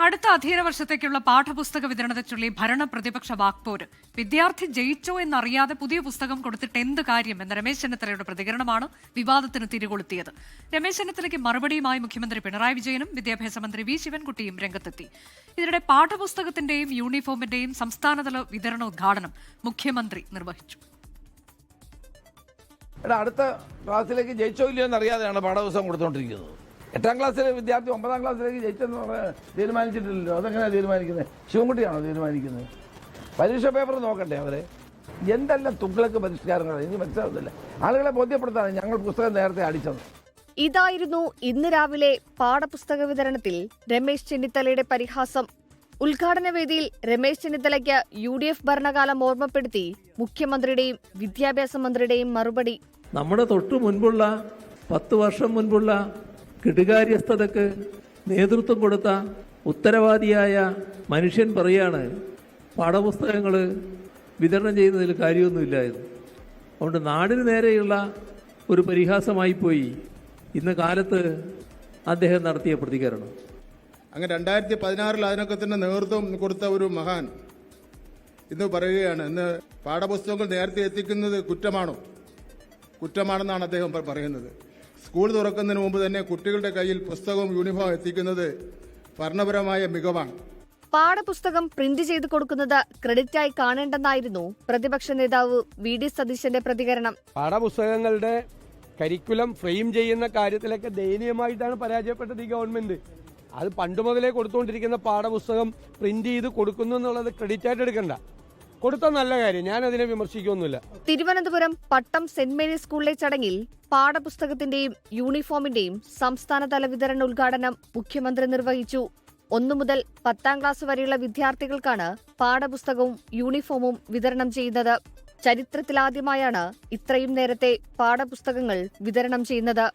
അടുത്ത അധ്യയന വർഷത്തേക്കുള്ള പാഠപുസ്തക വിതരണത്തെ ചൊല്ലി ഭരണ പ്രതിപക്ഷ വാക്പോര്. വിദ്യാർത്ഥി ജയിച്ചോ എന്നറിയാതെ പുതിയ പുസ്തകം കൊടുത്തിട്ട് എന്ത് കാര്യം എന്ന രമേശ് ചെന്നിത്തലയുടെ പ്രതികരണമാണ് വിവാദത്തിന് തിരികൊളുത്തിയത്. രമേശ് ചെന്നിത്തലയ്ക്ക് മറുപടിയുമായി മുഖ്യമന്ത്രി പിണറായി വിജയനും വിദ്യാഭ്യാസ മന്ത്രി വി ശിവൻകുട്ടിയും രംഗത്തെത്തി. ഇതിനിടെ പാഠപുസ്തകത്തിന്റെയും യൂണിഫോമിന്റെയും സംസ്ഥാനതല വിതരണ ഉദ്ഘാടനം മുഖ്യമന്ത്രി നിർവഹിച്ചു. അടുത്ത ക്ലാസ്സിലേക്ക് ജയിച്ചോ ഇല്ലയോ എന്നറിയാതെയാണ് പാഠപുസ്തകം കൊടുത്തുകൊണ്ടിരിക്കുന്നത്. 8ാം ക്ലാസ്സിലെ വിദ്യാർത്ഥി 9ാം ക്ലാസ്സിലേക്ക് ജയിച്ചെന്ന് പറയാൻ തീരുമാനിച്ചിട്ടില്ലല്ലോ. അതെങ്ങനെയാണ് തീരുമാനിക്കുന്നത്? ശിവൻകുട്ടിയാണോ തീരുമാനിക്കുന്നത്? പരീക്ഷ പേപ്പർ നോക്കട്ടെ അവരെ. എന്തെല്ലാം തുഗ്ലക്ക് പരിഷ്കാരങ്ങളാണ് ഇനി മനസ്സിലാവുന്നില്ല. ആളുകളെ ബോധ്യപ്പെടുത്താണ് ഞങ്ങൾ പുസ്തകം നേരത്തെ അടിച്ചത്. ഇതായിരുന്നു ഇന്ന് രാവിലെ പാഠപുസ്തക വിതരണത്തിൽ രമേശ് ചെന്നിത്തലയുടെ പരിഹാസം. ഉദ്ഘാടന വേദിയിൽ രമേശ് ചെന്നിത്തലയ്ക്ക് UDF ഭരണകാലം ഓർമ്മപ്പെടുത്തി മുഖ്യമന്ത്രിയുടെയും വിദ്യാഭ്യാസ മന്ത്രിയുടെയും മറുപടി. നമ്മുടെ തൊട്ടു മുൻപുള്ള 10 വർഷം മുൻപുള്ള കെടുകാര്യസ്ഥതക്ക് നേതൃത്വം കൊടുത്ത ഉത്തരവാദിയായ മനുഷ്യൻ പറയാണ് പാഠപുസ്തകങ്ങൾ വിതരണം ചെയ്യുന്നതിൽ കാര്യമൊന്നുമില്ലായിരുന്നു. അതുകൊണ്ട് നാടിന് നേരെയുള്ള ഒരു പരിഹാസമായി പോയി ഇന്ന് കാലത്ത് അദ്ദേഹം നടത്തിയ പ്രതികരണം. അങ്ങനെ 2016 അതിനൊക്കെ തന്നെ നേതൃത്വം കൊടുത്ത ഒരു മഹാൻ ഇന്ന് പറയുകയാണ്, ഇന്ന് പാഠപുസ്തകങ്ങൾ നേരത്തെ എത്തിക്കുന്നത് കുറ്റമാണെന്നാണ് അദ്ദേഹം പറയുന്നത്. സ്കൂൾ തുറക്കുന്നതിന് മുമ്പ് തന്നെ കുട്ടികളുടെ കയ്യിൽ പുസ്തകവും യൂണിഫോം എത്തിക്കുന്നത് ഭരണപരമായ മികവാണ്. പാഠപുസ്തകം പ്രിന്റ് ചെയ്ത് കൊടുക്കുന്നത് ക്രെഡിറ്റായി കാണേണ്ടെന്നായിരുന്നു പ്രതിപക്ഷ നേതാവ് VD സതീശന്റെ പ്രതികരണം. പാഠപുസ്തകങ്ങളുടെ കരിക്കുലം ഫ്രെയിം ചെയ്യുന്ന കാര്യത്തിലൊക്കെ ദയനീയമായിട്ടാണ് പരാജയപ്പെട്ടത് ഈ ഗവൺമെന്റ്. അത് പണ്ട് മുതലേ കൊടുത്തുകൊണ്ടിരിക്കുന്ന പാഠപുസ്തകം പ്രിന്റ് ചെയ്ത് കൊടുക്കുന്നു എന്നുള്ളത് ക്രെഡിറ്റ് ആയിട്ട് എടുക്കണ്ട. കൊടുത്ത നല്ല കാര്യം, ഞാൻ അതിനെ വിമർശിക്കൊന്നുമില്ല. തിരുവനന്തപുരം പട്ടം സെന്റ് മേരീസ് സ്കൂളിലെ ചടങ്ങിൽ പാഠപുസ്തകത്തിന്റെയും യൂണിഫോമിന്റെയും സംസ്ഥാനതല വിതരണ ഉദ്ഘാടനം മുഖ്യമന്ത്രി നിർവഹിച്ചു. 1 മുതൽ 10ാം ക്ലാസ് വരെയുള്ള വിദ്യാർത്ഥികൾക്കാണ് പാഠപുസ്തകവും യൂണിഫോമും വിതരണം ചെയ്യുന്നത്. ചരിത്രത്തിലാദ്യമായാണ് ഇത്രയും നേരത്തെ പാഠപുസ്തകങ്ങൾ വിതരണം ചെയ്യുന്നത്.